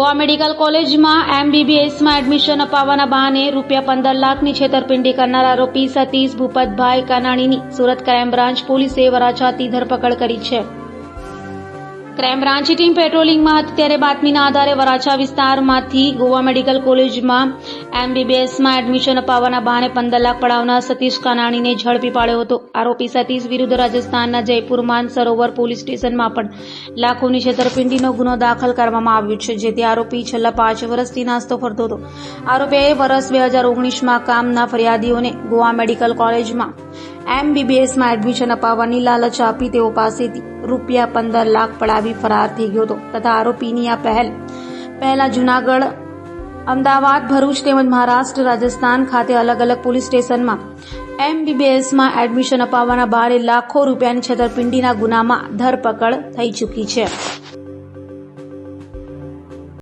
Goa medical કોલેજમાં MBBSમાં admission અપાવવાના બહાને ₹15 લાખની છેતરપિંડી કરનાર આરોપી સતીશ ભૂપતભાઈ કાનાણીની સુરત ક્રાઇમ બ્રાન્ચ પોલીસે વરાછાથી ધરપકડ કરી છે. ક્રાઇમ બ્રાન્ચની ટીમ પેટ્રોલિંગમાં હતી ત્યારે બાતમીના આધારે વરાછા વિસ્તારમાંથી ગોવા મેડિકલ કોલેજમાં MBBSમાં એડમિશન અપાવવાના બહાને 15 લાખ પડાવનાર સતીશ કાનાણીને ઝડપી પાડ્યો હતો. આરોપી સતીશ વિરુદ્ધ રાજસ્થાનના જયપુર માનસરોવર પોલીસ સ્ટેશનમાં પણ લાખોની છેતરપિંડીનો ગુનો દાખલ કરવામાં આવ્યો છે, જેથી આરોપી છેલ્લા 5 વર્ષથી નાસ્તો ફરતો હતો. આરોપીએ વર્ષ 2019માં કામના ફરિયાદીઓને ગોવા મેડિકલ કોલેજમાં MBBSમાં એડમિશન અપાવવાની લાલચ આપી તેઓ પાસેથી ₹15 લાખ પડાવી ફરાર થઈ ગયો હતો તથા આરોપીની આ પહેલા જૂનાગઢ, અમદાવાદ, ભરૂચ તેમજ મહારાષ્ટ્ર, રાજસ્થાન ખાતે અલગ અલગ પોલીસ સ્ટેશનમાં MBBSમાં એડમિશન અપાવવાના બહાને લાખો રૂપિયાની છેતરપિંડીના ગુનામાં ધરપકડ થઈ ચૂકી છે.